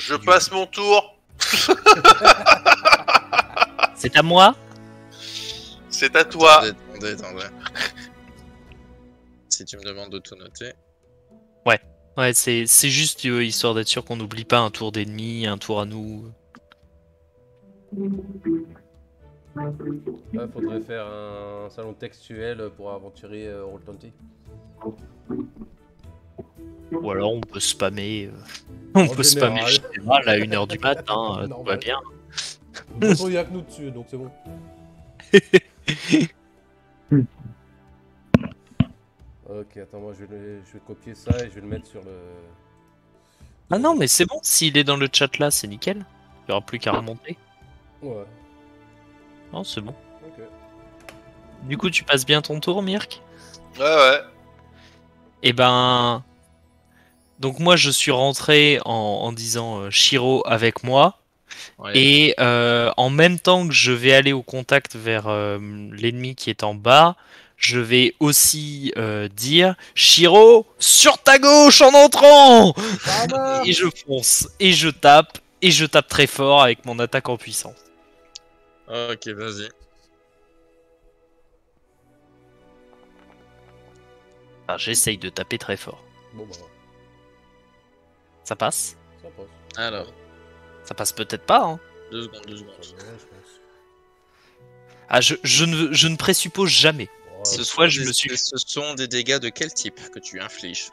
Je passe mon tour. C'est à moi? C'est à toi. Attendez. Si tu me demandes de tout noter. Ouais, c'est juste histoire d'être sûr qu'on n'oublie pas un tour d'ennemi, un tour à nous. Ouais, faudrait faire un salon textuel pour aventurier Roll20. Ou alors on peut spammer. On En peut spammer général. général à 1h du matin, tout va Normal. bien. De toute façon, il y a que nous dessus, donc c'est bon. Ok, attends, moi je vais copier ça et je vais le mettre sur le... Ah non, mais c'est bon, s'il est dans le chat là, c'est nickel. Il n'y aura plus qu'à remonter. Ouais, Non, c'est bon. ok. Du coup, tu passes bien ton tour, Mirk? Ouais. Eh ben... Donc moi, je suis rentré en disant Shiro avec moi. Ouais. Et en même temps que je vais aller au contact vers l'ennemi qui est en bas, je vais aussi dire Shiro, sur ta gauche en entrant! Et je fonce, et je tape très fort avec mon attaque en puissance. Ok, vas-y. Enfin, j'essaye de taper très fort. Bon bah, Ça passe? ça passe. Alors, Ça passe peut-être pas, hein. 2 secondes. Ça va, je pense. Ah, je ne présuppose jamais. Ouais, Ce fois, je me suis... Ce sont des dégâts de quel type que tu infliges?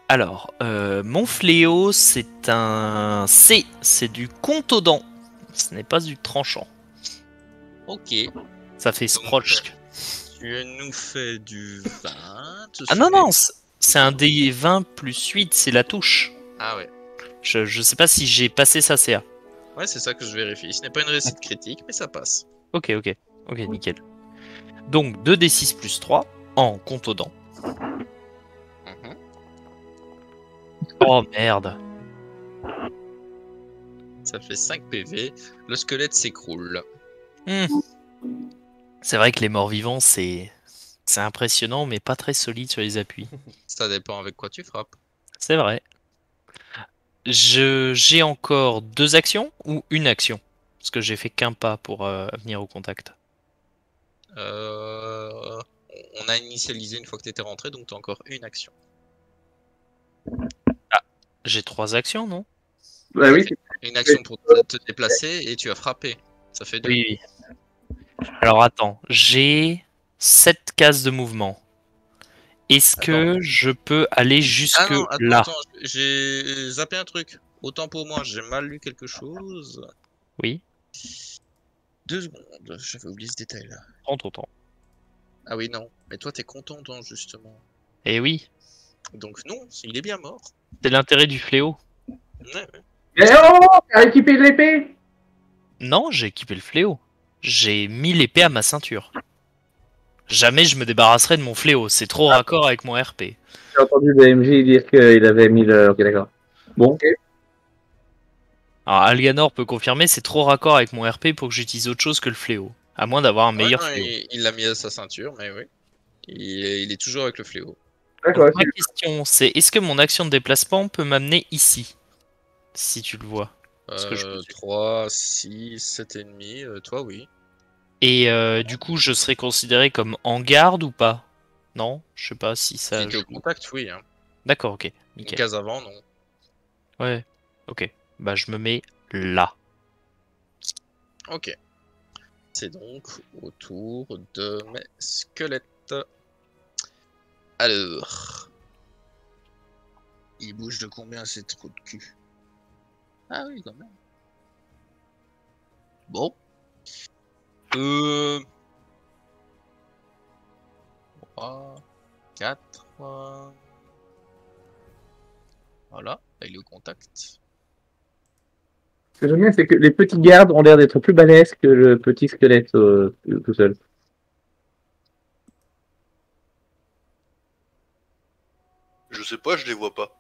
Alors, mon fléau, c'est un C. C'est du contodent. Ce n'est pas du tranchant. Ok. Ça fait Sproch. Tu nous fais du 20. Ah non, c'est un D20 plus 8, c'est la touche. Ah ouais. Je sais pas si j'ai passé sa CA. Ouais, c'est ça que je vérifie. Ce n'est pas une réussite critique, mais ça passe. Ok, nickel. Donc 2d6 plus 3 en contodent. Mhm. Oh merde. Ça fait 5 PV. Le squelette s'écroule. C'est vrai que les morts vivants, c'est impressionnant, mais pas très solide sur les appuis. Ça dépend avec quoi tu frappes. C'est vrai. J'ai encore 2 actions ou une action? Parce que j'ai fait qu'un pas pour venir au contact. On a initialisé une fois que tu étais rentré, donc tu as encore une action. J'ai 3 actions, non? Bah oui, Une action pour te déplacer et tu as frappé. Ça fait 2. Oui. Alors attends, j'ai 7 cases de mouvement. Est-ce que je peux aller jusque Ah non, là? attends, j'ai zappé un truc. Autant pour moi, j'ai mal lu quelque chose. Oui, 2 secondes, j'avais oublié ce détail là. prends ton temps. Ah oui, non. Mais toi, t'es content, justement. Eh oui, Donc non, il est bien mort. c'est l'intérêt du fléau. Ouais. mais oh, t'as équipé de l'épée. Non, j'ai équipé le fléau. J'ai mis l'épée à ma ceinture. Jamais je me débarrasserai de mon fléau, c'est trop raccord avec mon RP. J'ai entendu le MJ dire qu'il avait mis le... Ok, d'accord. Bon, ok. Alors Alganor peut confirmer, c'est trop raccord avec mon RP pour que j'utilise autre chose que le fléau. À moins d'avoir un meilleur Ouais, non, fléau. il l'a mis à sa ceinture, mais oui. Il est toujours avec le fléau. D'accord, Donc, ok. ma question c'est, est-ce que mon action de déplacement peut m'amener ici? Si tu le vois. Parce que je me suis- 3, 6, 7 ennemis, toi oui. Et du coup, je serais considéré comme en garde ou pas? Non, je sais pas si ça. Si t'es au contact, oui. Hein. D'accord, ok, Une nickel. case avant, non. Ouais, ok. Bah, je me mets là. Ok. C'est donc au tour de mes squelettes. Alors. Il bouge de combien ces trous de cul? Ah oui, quand même. Bon. 3, 4. Voilà, là, il est au contact. Ce que j'aime bien, c'est que les petits gardes ont l'air d'être plus balèzes que le petit squelette tout seul. Je sais pas, je les vois pas.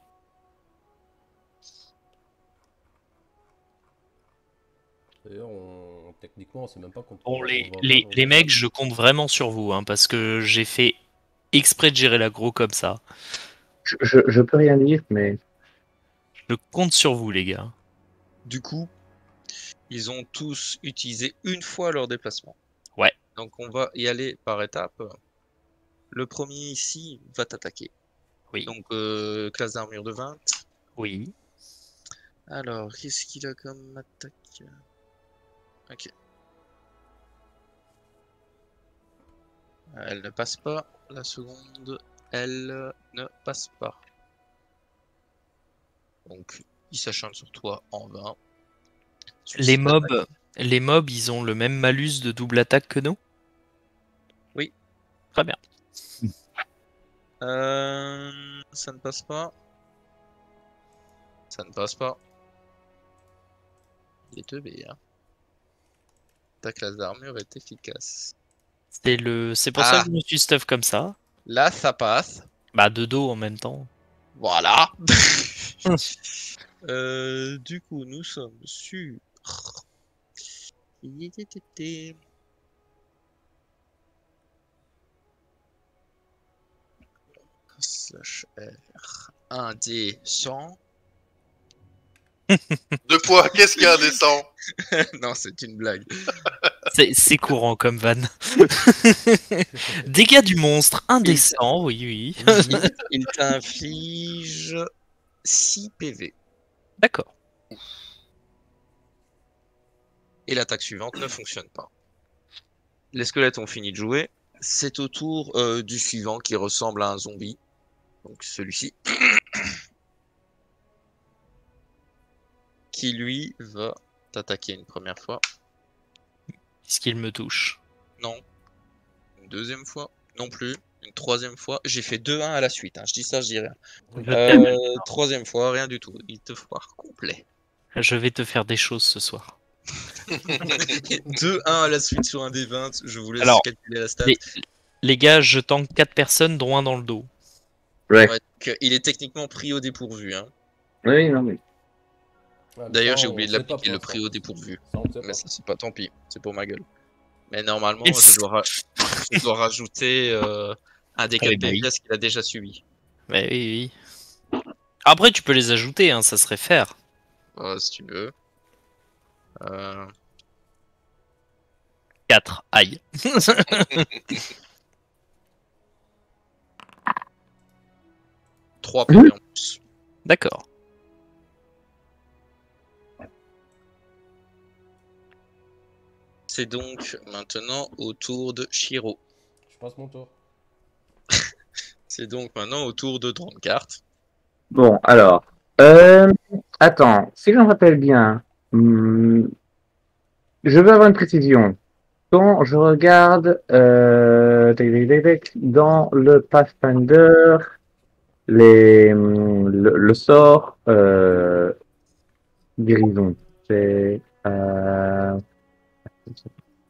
D'ailleurs, techniquement, on sait même pas qu'on Bon, on les, va les, voir les nos- mecs, je compte vraiment sur vous, hein, parce que j'ai fait exprès de gérer l'aggro comme ça. Je peux rien dire, mais... Je compte sur vous, les gars. Du coup, ils ont tous utilisé une fois leur déplacement. Ouais. Donc on va y aller par étapes. Le premier ici va t'attaquer. Oui. Donc classe d'armure de 20. Oui. Alors, qu'est-ce qu'il a comme attaque? Ok. Elle ne passe pas. La seconde, elle ne passe pas. Donc, il s'acharne sur toi en 20. Les mobs, ils ont le même malus de double attaque que nous? Oui. Très bien. Ça ne passe pas. Ça ne passe pas. Il est teubé, hein. Ta classe d'armure est efficace. C'est pour ça que je me suis stuff comme ça. Là, ça passe. Bah, de dos en même temps. Voilà. Du coup, nous sommes sur... Slash R 1D 100. 2 fois, qu'est-ce qu'il y a indécent? Non, c'est une blague. C'est courant comme van. Dégâts du monstre, indécent, oui. Il t'inflige 6 PV. D'accord. Et l'attaque suivante ne fonctionne pas. Les squelettes ont fini de jouer. C'est au tour du suivant qui ressemble à un zombie. Donc celui-ci. Qui lui va t'attaquer une première fois. Est-ce qu'il me touche? Non. Une deuxième fois. Non plus. Une troisième fois. J'ai fait 2-1 à la suite. Hein. Je dis ça, je dis rien. Troisième fois, rien du tout. Il te foire complet. Je vais te faire des choses ce soir. 2-1 à la suite sur un des 20. Je vous laisse Alors, calculer la stat. Les gars, je tank 4 personnes, dont un dans le dos. Ouais. Ouais, donc, il est techniquement pris au dépourvu. Hein. Oui, non, mais. Ouais, mais D'ailleurs, ça, j'ai on oublié de sait pas l'appliquer pour le prix l'instant. au dépourvu. Ça, on ne sait Mais pas. ça, c'est pas tant pis. C'est pour ma gueule. Mais normalement, Et je dois rajouter un des 4 Oui, bah oui. PVS qu'il a déjà subi. Mais oui. Après, tu peux les ajouter, hein, ça serait faire. Si tu veux. 4, aïe. 3 PV en plus. D'accord. C'est donc maintenant au tour de Shiro. Je passe mon tour. C'est donc maintenant au tour de Drankart. Bon, alors. Attends, si j'en rappelle bien, je veux avoir une précision. Quand je regarde dans le Pathfinder, le sort guérison, c'est.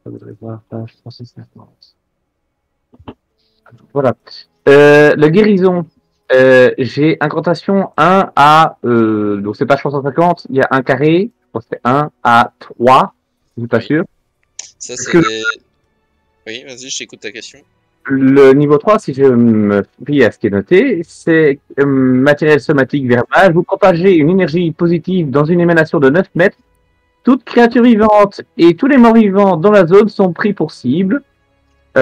Je voudrais voir, page 350. Voilà. Le guérison, j'ai incantation 1 à. Donc c'est page 350, il y a un carré, je pense que c'est 1 à 3, je suis pas Oui. sûr. Ça, Est-ce c'est que- les... Oui, vas-y, je t'écoute ta question. Le niveau 3, si je me fie à ce qui est noté, c'est matériel somatique verbal. Vous propagez une énergie positive dans une émanation de 9 mètres. Toute créature vivante et tous les morts vivants dans la zone sont pris pour cible. Plus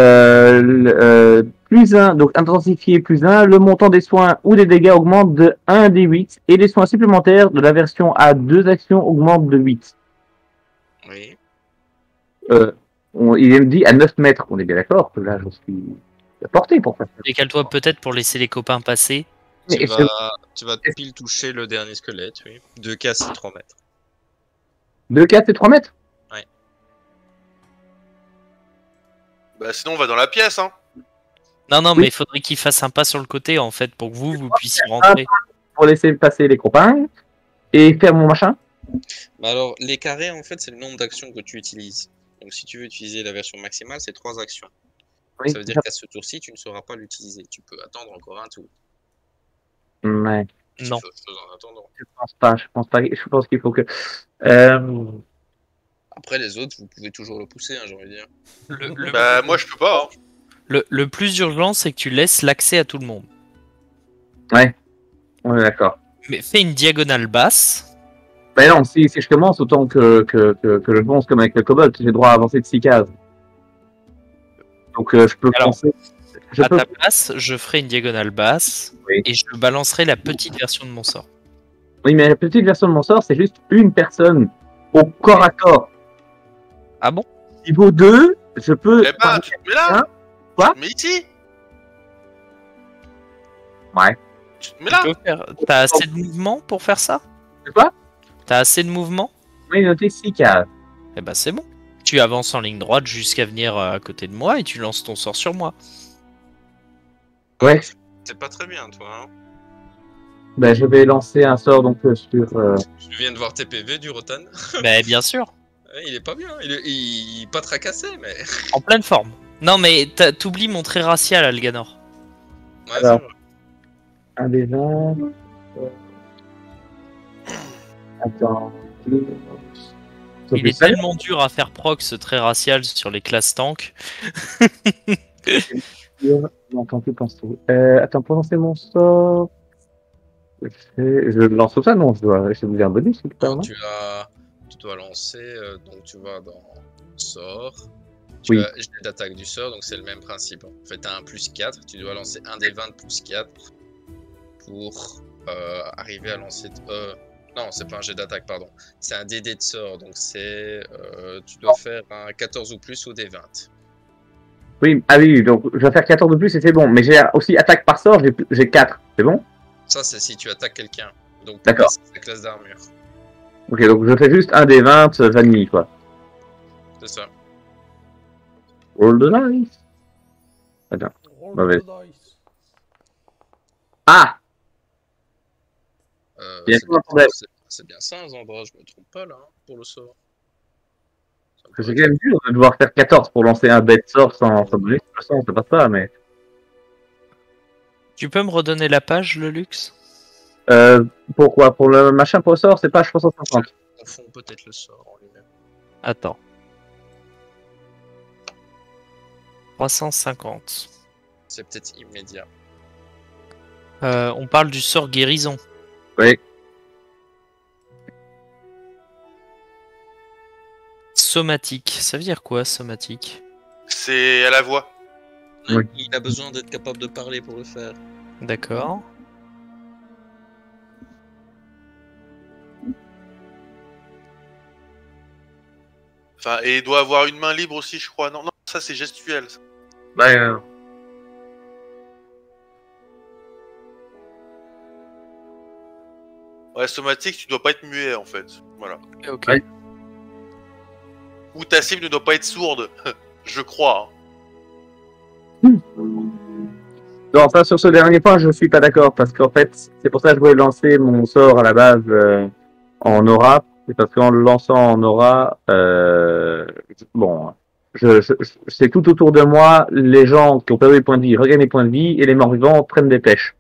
1, donc intensifié plus 1, le montant des soins ou des dégâts augmente de 1 des 8 et les soins supplémentaires de la version à 2 actions augmentent de 8. Oui. Il me dit à 9 mètres, on est bien d'accord que là je suis à portée pour faire ça. Décale-toi peut-être pour laisser les copains passer. Mais Tu vas pile toucher le dernier squelette, oui. 2K, c'est 3 mètres. 2, 4 et 3 mètres? Bah sinon on va dans la pièce, hein. Non, Oui. mais il faudrait qu'il fasse un pas sur le côté, en fait, pour que vous puissiez rentrer. Pour laisser passer les copains et faire mon machin. Bah alors, les carrés, en fait, c'est le nombre d'actions que tu utilises. Donc, si tu veux utiliser la version maximale, c'est 3 actions. Oui, Ça veut dire qu'à ce tour-ci, tu ne sauras pas l'utiliser. Tu peux attendre encore un tour. ouais, Tu Non. fais autre chose en attendant. je pense pas, je pense qu'il faut que. Après, les autres, vous pouvez toujours le pousser, hein, j'ai envie de dire. Bah moi je peux pas, hein. Le plus urgent, c'est que tu laisses l'accès à tout le monde. On est d'accord. Mais fais une diagonale basse. Bah non, si je commence, autant que je fonce comme avec le Cobalt, j'ai droit à avancer de 6 cases. Donc je peux Alors, foncer. Je À peux... ta place, je ferai une diagonale basse Oui. et je balancerai la petite version de mon sort. Oui, mais la petite version de mon sort, c'est juste une personne au corps à corps. Ah bon? Niveau 2, je peux... Eh ben, tu te mets là. Hein Quoi Tu te mets ici. Ouais. Tu te mets là. T'as assez de mouvement pour faire ça? C'est quoi? T'as assez de mouvement? Oui, noté 6 cases. Eh ben c'est bon. Tu avances en ligne droite jusqu'à venir à côté de moi et tu lances ton sort sur moi. Ouais. C'est pas très bien, toi. Hein. Ben, je vais lancer un sort donc sur... Je viens de voir tes PV du Rotan. Ben bien sûr, Il est pas bien. Il est pas tracassé, mais. en pleine forme. Non mais t'oublies mon trait racial, Alganor. Ouais, Alors. c'est vrai. Un des 20... Attends... Il est tellement dur à faire proc ce trait racial sur les classes tank. Non, attends, plus penser. Attends, pour lancer mon sort... Je lance tout ça? Non, je dois... Je vous un bonus, quelque part, non? Tu dois lancer, donc tu vas dans sort. Tu Oui. as jet d'attaque du sort, donc c'est le même principe. En fait, tu as un plus 4, tu dois lancer un des 20 plus 4 pour arriver à lancer. Non, c'est pas un jet d'attaque, pardon. C'est un DD de sort, donc c'est. Tu dois faire un 14 ou plus ou des 20. Oui, ah oui, donc je vais faire 14 de plus et c'est bon. Mais j'ai aussi attaque par sort, j'ai 4. C'est bon? Ça, c'est si tu attaques quelqu'un. Donc, D'accord. c'est la classe d'armure. Ok, donc je fais juste un des 20 vanille, quoi. C'est ça. Roll the dice. Attends. Roll Mauvais. the dice. Ah! Il y a C'est quoi un problème? c'est bien ça, Zandra, je me trompe pas là, hein, pour le sort. Ça me C'est paraît quand même dur de devoir faire 14 pour lancer un bête sort sans bonus. De toute façon, c'est pas ça, mais... Tu peux me redonner la page, le luxe? Pourquoi? Pour le machin pour le sort, c'est page 350. On confond peut-être le sort en lui-même. Attends. 350. C'est peut-être immédiat. On parle du sort guérison. Oui. Somatique. Ça veut dire quoi, somatique? C'est à la voix. Oui. Il a besoin d'être capable de parler pour le faire. D'accord. Enfin, et il doit avoir une main libre aussi, je crois. Non, non, ça c'est gestuel. Ça. Bah, Ouais, somatique, tu dois pas être muet en fait. Voilà. Ok. Ouais. Ou ta cible ne doit pas être sourde. Je crois. non, ça, sur ce dernier point, je suis pas d'accord, parce qu'en fait, c'est pour ça que je voulais lancer mon sort à la base en aura. C'est parce qu'en le lançant en aura, bon, c'est tout autour de moi, les gens qui ont perdu des points de vie regagnent des points de vie, et les morts-vivants prennent des pêches.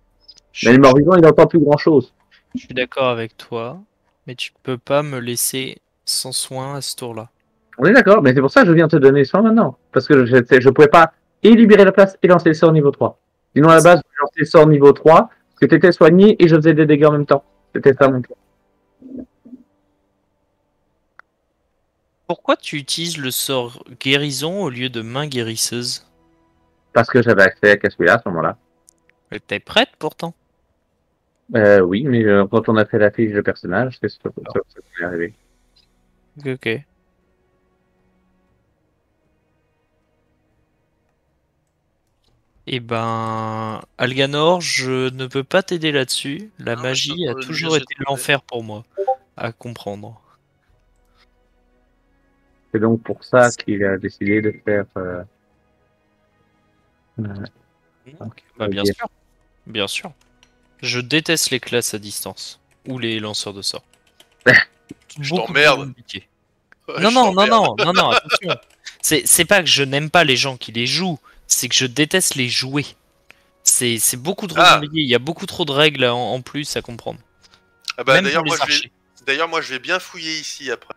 Mais les morts-vivants, ils n'entendent plus grand-chose. Je suis d'accord avec toi, mais tu peux pas me laisser sans soin à ce tour-là. On est d'accord, mais c'est pour ça que je viens te donner soin maintenant. Parce que je pouvais pas et libérer la place et lancer le sort niveau 3. Sinon, à la base, je lançais le sort niveau 3, parce que t'étais soigné et je faisais des dégâts en même temps. C'était ça mon plan. Pourquoi tu utilises le sort guérison au lieu de main guérisseuse? Parce que j'avais accès à celui-là à ce moment-là. Elle t'es prête pourtant? Oui, mais quand on a fait la fiche de personnage, c'est ça qui est arrivé. Ok. Eh ben, Alganor, je ne peux pas t'aider là-dessus. La Non, magie mais a ça, toujours j'ai été trouvé. l'enfer pour moi, à comprendre. C'est donc pour ça qu'il a décidé de faire... Bah, bien sûr. Bien sûr. Je déteste les classes à distance. Ou les lanceurs de sorts. Je Beaucoup t'emmerde. trop compliqué. Ouais, Non, je non, non, t'emmerde. non, non, non, attention. C'est pas que je n'aime pas les gens qui les jouent, c'est que je déteste les jouer. C'est beaucoup trop Ah. compliqué, il y a beaucoup trop de règles en plus à comprendre. Ah bah Même d'ailleurs pour les moi, archers. moi je vais bien fouiller ici après.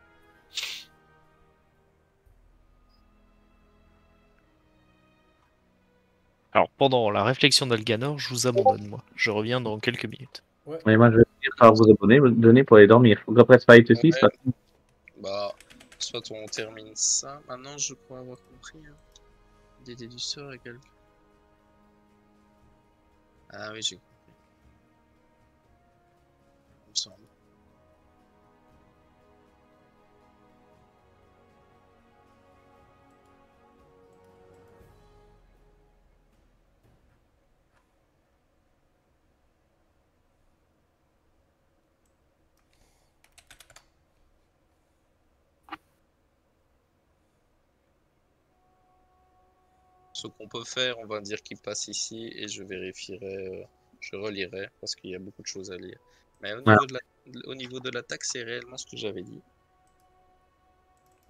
Alors, pendant la réflexion d'Alganor, je vous abandonne, moi. Je reviens dans quelques minutes. Et moi, je vais finir par vous donner pour aller dormir. Faut qu'après ce fight aussi, Ouais. c'est pas... Bah, soit on termine ça. Maintenant, je crois avoir compris. Hein. DD du sort égale. Ah oui, j'ai compris. Il me semble. Ce qu'on peut faire, on va dire qu'il passe ici et je vérifierai, je relirai parce qu'il y a beaucoup de choses à lire. Mais au niveau de l'attaque, c'est réellement ce que j'avais dit.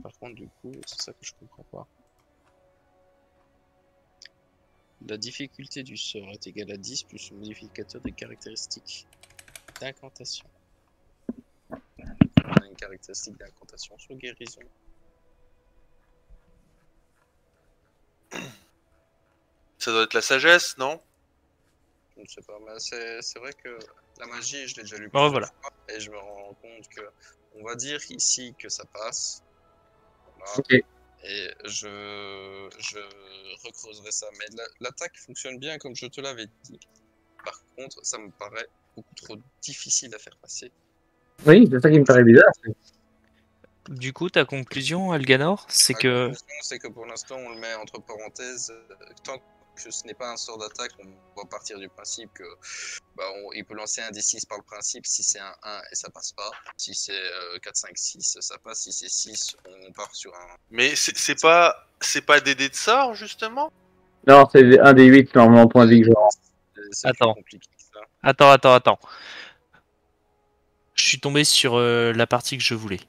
Par contre, du coup, c'est ça que je comprends pas. La difficulté du sort est égale à 10 plus le modificateur des caractéristiques d'incantation. On a une caractéristique d'incantation sur guérison. Ça doit être la sagesse, non? Je ne sais pas, mais c'est vrai que la magie, je l'ai déjà lu Bon, plusieurs voilà. fois et je me rends compte que on va dire ici que ça passe. Voilà. Ok. Et je recreuserai ça. Mais l'attaque fonctionne bien comme je te l'avais dit. Par contre, ça me paraît beaucoup trop difficile à faire passer. Oui, c'est ça qui me paraît bizarre. Du coup, ta conclusion, Alganor, c'est Ma que... conclusion, c'est que pour l'instant, on le met entre parenthèses. Tant que ce n'est pas un sort d'attaque, on va partir du principe que il peut lancer un D6 par le principe. Si c'est un 1 et ça passe pas. Si c'est 4, 5, 6, ça passe. Si c'est 6, on part sur un. Mais c'est pas des dés de sort, justement? Non, c'est un des 8 normalement point de vie que je rends. C'est Attends. plus compliqué que ça. Attends. Je suis tombé sur la partie que je voulais.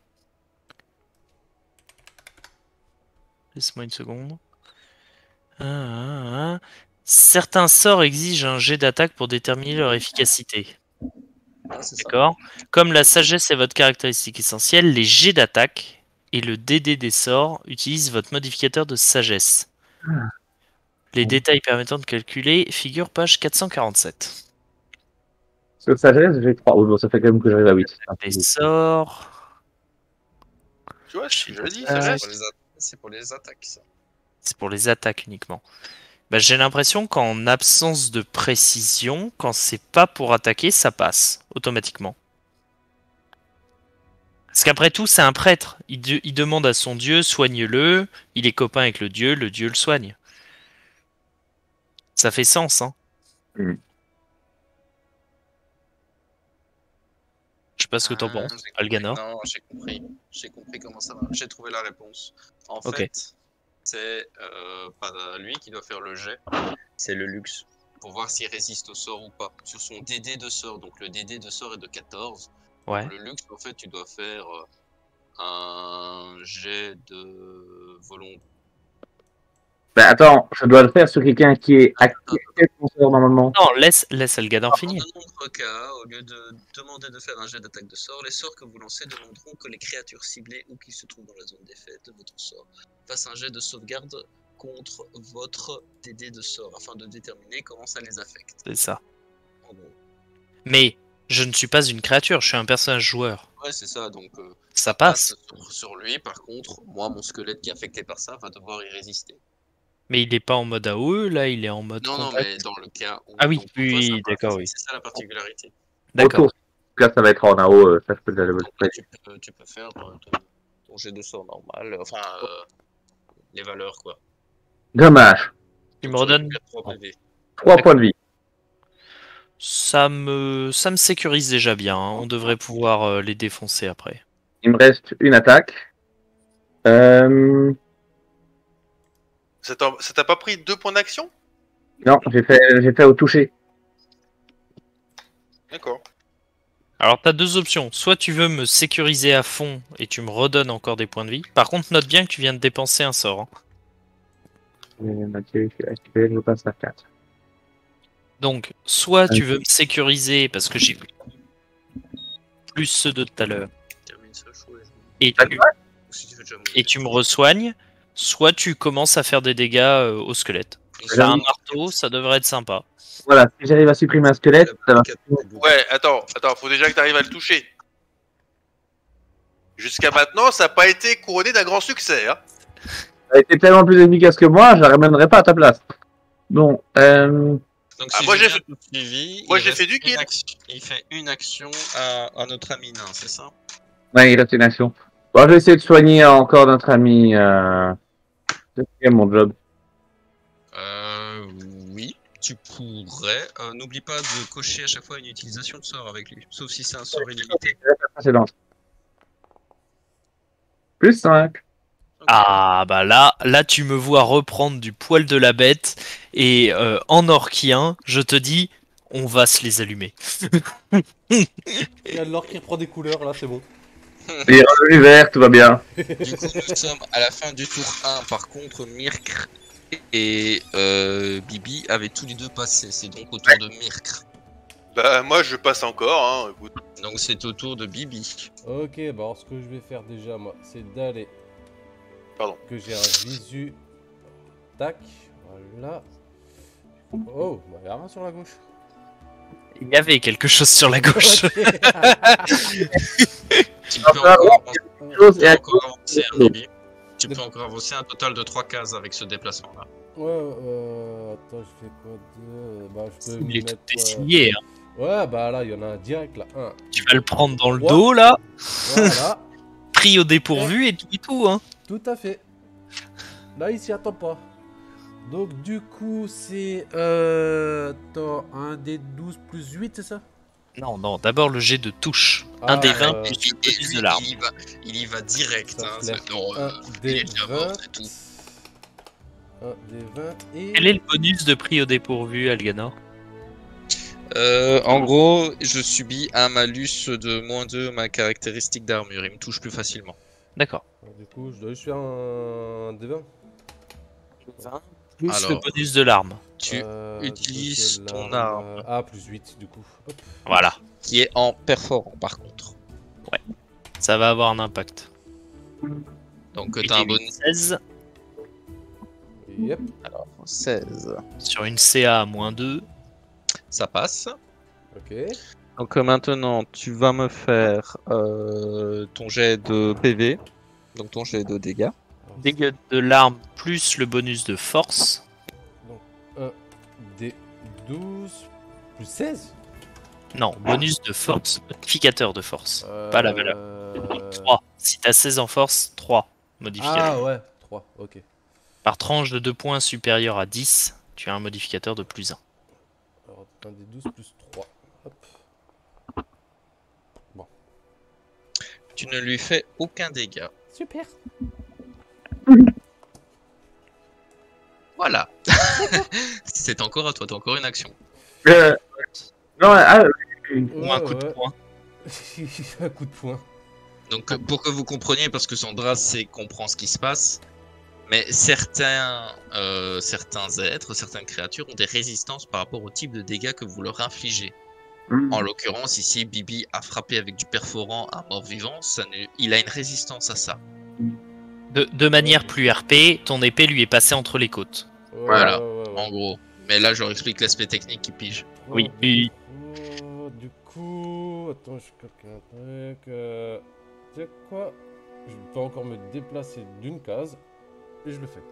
Laisse-moi une seconde. Certains sorts exigent un jet d'attaque pour déterminer leur efficacité. Ouais, c'est ça. D'accord. Comme la sagesse est votre caractéristique essentielle, les jets d'attaque et le DD des sorts utilisent votre modificateur de sagesse. Les détails permettant de calculer figurent page 447. Sur sagesse, j'ai 3. Oh, bon, ça fait quand même que j'arrive à 8. Les sorts. Tu vois, je l'ai dit, Ah, sagesse. C'est pour les attaques, ça. C'est pour les attaques uniquement. Bah, j'ai l'impression qu'en absence de précision, quand c'est pas pour attaquer, ça passe automatiquement. Parce qu'après tout, c'est un prêtre. Il demande à son dieu, soigne-le. Il est copain avec le dieu le soigne. Ça fait sens, hein. Mm. Je sais pas ce que t'en penses, J'ai compris. Alganor. Non, j'ai compris. J'ai compris comment ça va. J'ai trouvé la réponse. En Ok. fait, c'est pas lui qui doit faire le jet, c'est le luxe. Pour voir s'il résiste au sort ou pas. Sur son DD de sort, donc le DD de sort est de 14. Ouais. Le luxe, en fait, tu dois faire un jet de volonté. Bah attends, je dois le faire sur quelqu'un qui est actif normalement. Non, laisse Alganor finir. Dans de nombreux cas, au lieu de demander de faire un jet d'attaque de sort, les sorts que vous lancez demanderont que les créatures ciblées ou qui se trouvent dans la zone d'effet de votre sort fassent un jet de sauvegarde contre votre DD de sort afin de déterminer comment ça les affecte. C'est ça. En gros. Mais je ne suis pas une créature, je suis un personnage joueur. Ouais, c'est ça, donc Ça passe. sur lui. Par contre, moi, mon squelette qui est affecté par ça va devoir y résister. Mais il est pas en mode AOE, là, il est en mode Non, contact. mais dans le cas où. Ah oui, donc, pour toi, oui, ça passe. d'accord, oui. C'est ça la particularité. D'accord. Autour. Là, ça va être en AO, ça je peux déjà le Donc, là, tu peux faire ton jet de sort normal, enfin, les valeurs, quoi. Dommage. Tu me redonnes 3 PV. 3 points de vie. ça me sécurise déjà bien, hein. On devrait pouvoir les défoncer après. Il me reste une attaque. Ça t'a pas pris 2 points d'action? Non, j'ai fait au toucher. D'accord. Alors t'as deux options, soit tu veux me sécuriser à fond et tu me redonnes encore des points de vie. Par contre note bien que tu viens de dépenser un sort, hein. Mathieu, je passe à 4. Donc soit tu veux me sécuriser parce que j'ai plus ceux de tout à l'heure Termine ce show et si tu veux déjà tu me resoignes, soit tu commences à faire des dégâts au squelette. mourir. T'as un morceaux, ça devrait être sympa. Voilà, si j'arrive à supprimer un squelette, ça va. Ouais, attends, faut déjà que t'arrives à le toucher. Jusqu'à maintenant, ça n'a pas été couronné d'un grand succès. Hein. Ça a été tellement plus efficace que moi, je la ramènerai pas à ta place. Bon, Donc, Ah, si moi, j'ai j'ai bien tout suivi, moi, il j'ai reste fait du kill. il fait une action à notre ami nain, c'est ça? ouais, il reste une action. Bon, je vais essayer de soigner encore notre ami. C'est mon job. Oui, tu pourrais. N'oublie pas de cocher à chaque fois une utilisation de sort avec lui, sauf si c'est un sort illimité. Précédente. Plus 5. Ok. Ah bah là tu me vois reprendre du poil de la bête et en orquien, je te dis, on va se les allumer. Il y a de l'or qui reprend des couleurs, là, c'est bon. Il est revenu vert, tout va bien. Du coup, nous sommes à la fin du tour 1. Par contre, Myrkr et Bibi avaient tous les deux passé. C'est donc au tour de Myrkr. Bah, moi, je passe encore. Hein. Écoute. Donc c'est au tour de Bibi. Ok, bah alors ce que je vais faire déjà, moi, c'est d'aller. Pardon. Que j'ai un visu. Tac, voilà. Oh, bah y'a rien sur la gauche. Il y avait quelque chose sur la gauche. Tu peux encore avancer, hein, Bibi. Tu peux encore avancer un total de 3 cases avec ce déplacement-là. Ouais, attends, je fais quoi de. Bah, je peux Il est mettre. tout dessiné. Hein. Ouais, bah là, il y en a un direct là. Un. Tu vas le prendre dans le Ouais. dos là, Voilà, pris au dépourvu et tout. Hein. tout à fait. Là, il s'y attend pas. Donc, du coup, c'est. Attends, un des 12 plus 8, c'est ça? Non, d'abord le jet de touche. Ah, Un des 20 euh, plus Et le bonus lui, de l'arme. il y va direct. Ça Hein, se lève. non, Un il des est déjà mort 20. et tout. Un des 20 et. Quel est le bonus de prix au dépourvu, Alganor? En gros, je subis un malus de -2 ma caractéristique d'armure. Il me touche plus facilement. D'accord. Du coup, je dois juste faire un des 20. Plus Alors, le bonus de l'arme. Tu Du utilises coup, c'est ton l'arme, arme. Ah, plus 8, du coup. Hop. Voilà. Qui est en perforant par contre. Ça va avoir un impact. Donc Et t'as un j'ai bonus 16 Yep. 16. sur une CA à -2. Ça passe. Ok. Donc maintenant tu vas me faire ton jet de PV. Donc ton jet de dégâts. Alors, Dégâts de l'arme plus le bonus de force. Donc, 1 des 12 plus 16. Non, bonus de force. Modificateur de force. Pas la valeur. 3. Si t'as 16 en force, 3. Modificateur. Ah ouais, 3, ok. Par tranche de 2 points supérieur à 10, tu as un modificateur de plus 1. Alors, 1 des 12 plus 3. Hop. Tu ne lui fais aucun dégât. Super. Voilà. C'est encore à toi, t'as encore une action. Non, Ou un coup de poing. Un coup de poing. Donc pour que vous compreniez, parce que Sandra sait comprend ce qui se passe, mais certains êtres, certaines créatures ont des résistances par rapport au type de dégâts que vous leur infligez. En l'occurrence, ici, Bibi a frappé avec du perforant un mort-vivant, il a une résistance à ça. De manière plus RP, ton épée lui est passée entre les côtes. Ouais, Voilà. ouais. En gros. Mais là, je leur explique l'aspect technique qui pige. Oui. Du coup, attends, je calcule un truc. Tu sais quoi? Je peux encore me déplacer d'une case et je le fais.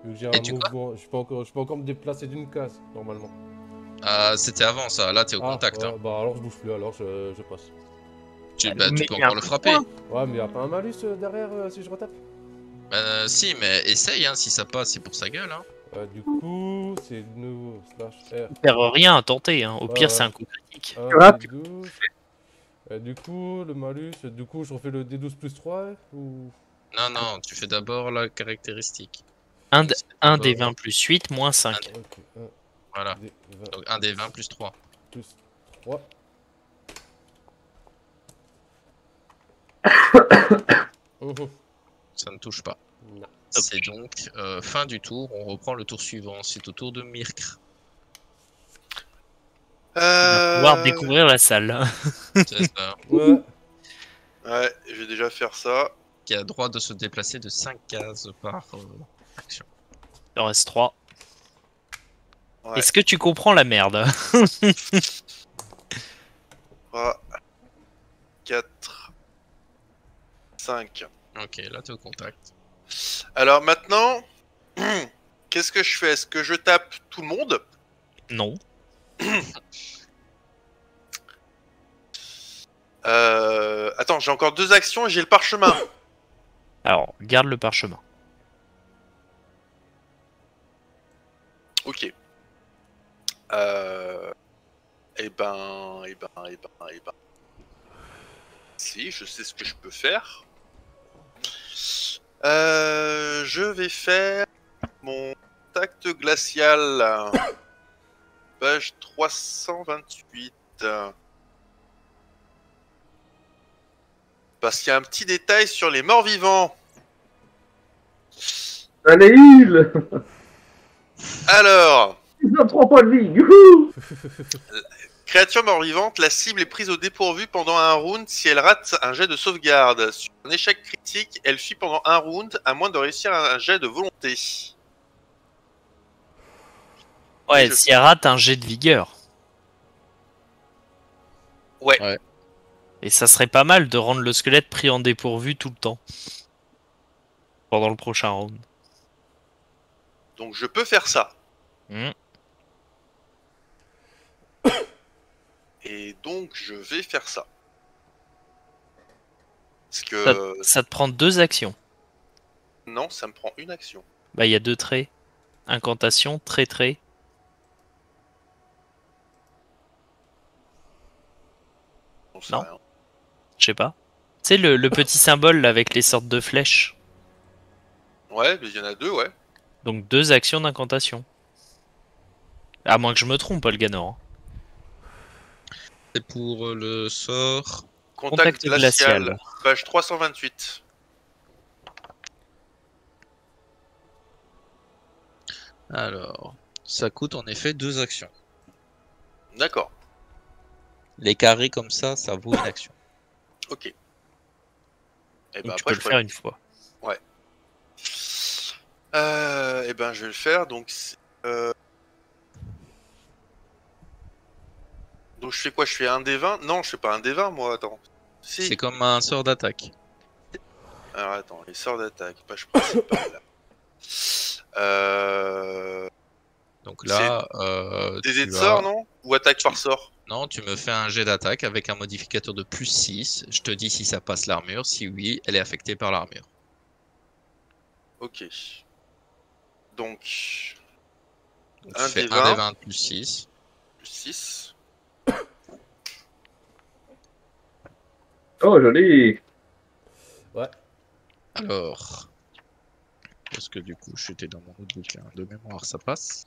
Vu que j'ai un tu mouvement, je peux encore me déplacer d'une case normalement. C'était avant ça, là t'es au contact. Ouais, Hein. bah alors je bouge plus, alors je passe. Tu Mais peux il y a encore un le coup de frapper. poing. Ouais, mais y a pas un malus derrière si je retape? Si, mais essaye, hein, si ça passe, c'est pour sa gueule. Hein. Du coup, c'est de nouveau /R. Faire rien à tenter, hein. Au pire, Ouais. c'est un coup critique. 1 des 12. Du coup, le malus, du coup, je refais le D12 plus 3 ou... Non, tu fais d'abord la caractéristique. 1 Donc, c'est des d'abord- 20 plus 8, moins 5. Ok, 1 Voilà, des 20 donc 1 des 20 plus 3. plus 3. Ça ne touche pas. Non. C'est donc fin du tour, on reprend le tour suivant. C'est au tour de Myrkr. Tu vas pouvoir découvrir la salle. C'est ça. Ouais. Ouais, je vais déjà faire ça. Qui a droit de se déplacer de 5 cases par action. Il en reste 3. Ouais. Est-ce que tu comprends la merde? 3, 4, 5. Ok, là t'es au contact. Alors maintenant, qu'est-ce que je fais? Est-ce que je tape tout le monde? Non. Attends, j'ai encore 2 actions et j'ai le parchemin. Alors, garde le parchemin. Ok. Eh ben. Si, je sais ce que je peux faire. Je vais faire mon contact glacial. Page 328. Parce qu'il y a un petit détail sur les morts vivants. Allez, il Alors, Ils ont 3 points de vie. Youhou. créature mort-vivante, la cible est prise au dépourvu pendant un round si elle rate un jet de sauvegarde. Sur un échec critique, elle fuit pendant un round à moins de réussir un jet de volonté. Ouais, je- si elle rate un jet de vigueur. Ouais. Et ça serait pas mal de rendre le squelette pris en dépourvu tout le temps. Pendant le prochain round. Donc je peux faire ça. Hmm. Et donc je vais faire ça. Parce que Ça te prend 2 actions. non, ça me prend une action. Bah, il y a 2 traits. Incantation, trait. J'en sais Non. rien. Je sais pas. Tu sais, le petit symbole là, avec les sortes de flèches. Ouais, mais il y en a 2, ouais. Donc 2 actions d'incantation. À moins que je me trompe, Olganor. Hein. C'est pour le sort. Contact glacial, page 328. Alors, ça coûte en effet 2 actions. D'accord, Les carrés comme ça vaut une action. ok. Et Donc ben tu après, peux le faire une fois. Et ben je vais le faire, donc donc je fais quoi? Je fais un D20? Non, je fais pas un D20 moi, attends. Si. C'est comme un sort d'attaque. Alors attends, les sorts d'attaque, page principale. Donc là, Des dés de tu sort, as... non? Ou attaque par sort? Non, tu me fais un jet d'attaque avec un modificateur de plus 6. Je te dis si ça passe l'armure. Si oui, elle est affectée par l'armure. Ok. Donc, Donc Un tu fais des 1 des 20. 20 plus 6. plus 6. Oh, joli. Ouais. Alors, parce que du coup, j'étais dans mon autre bouquin de mémoire, ça passe.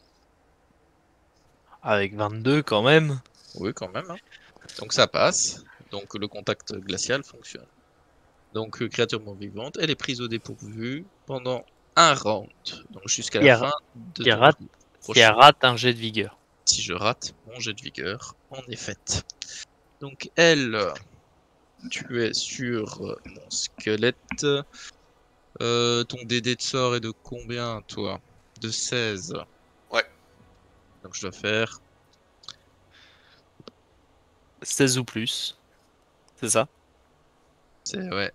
Avec 22 quand même. Oui, quand même. Hein. Donc ça passe. Donc le contact glacial fonctionne. Donc créature mort-vivante, elle est prise au dépourvu pendant un round. Donc jusqu'à Qui la a- fin de qui a ton rate- tour Si prochain. elle rate un jet de vigueur. Si je rate, mon jet de vigueur en est fait. Donc elle, tu es sur mon squelette. Ton DD de sort est de combien, toi? De 16. Ouais. Donc je dois faire 16 ou plus. C'est ça? ouais,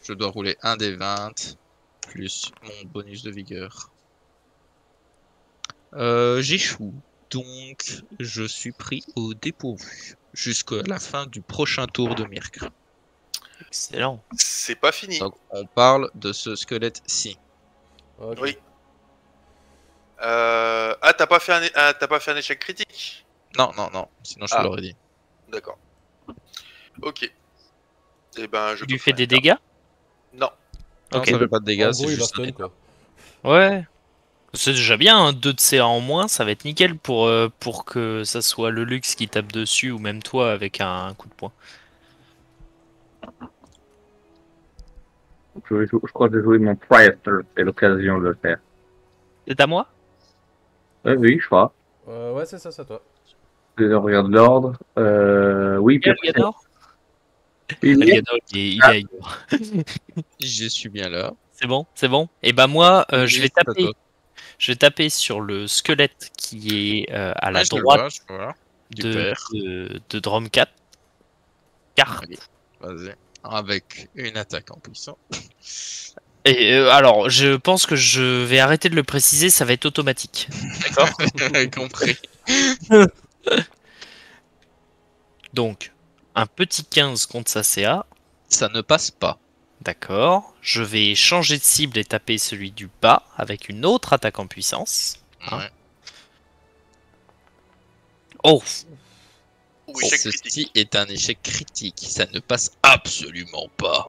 je dois rouler un des 20 plus mon bonus de vigueur. J'échoue, donc je suis pris au dépourvu jusqu'à la fin du prochain tour de Myrkr. Excellent. C'est pas fini. Donc on parle de ce squelette-ci. Ok. Oui. Ah, t'as pas fait t'as pas fait un échec critique? Non, sinon je te Ah. l'aurais dit. D'accord. Ok. Et ben, je Tu lui peux fais pas des faire. dégâts? Non. Non, Ok. ça fait pas de En dégâts, c'est gros, il va juste un stun dé. quoi. Ouais. C'est déjà bien, hein, 2 de CA en moins, ça va être nickel pour que ça soit le luxe qui tape dessus ou même toi avec un coup de poing. Je crois que j'ai joué mon Priester, c'est l'occasion de le faire. C'est à moi? Oui, je crois. Ouais, c'est ça, c'est à toi. Je regarde l'ordre. Oui, puis Elgador? oui, oui. Elgador, il est ailleurs. Je suis bien là. C'est bon, c'est bon. Et bah moi, je Oui, vais c'est à taper. toi. Je vais taper sur le squelette qui est à la Ouais, je le droite vois, je vois. de, Super. de Drum 4. Carte. Allez, vas-y. Avec une attaque en puissance. Et alors, je pense que je vais arrêter de le préciser, ça va être automatique. D'accord. Compris. Donc, un petit 15 contre sa CA. Ça ne passe pas. D'accord. Je vais changer de cible et taper celui du bas avec une autre attaque en puissance. Ouais. Oh, Ou échec Ceci critique. est un échec critique. Ça ne passe absolument pas.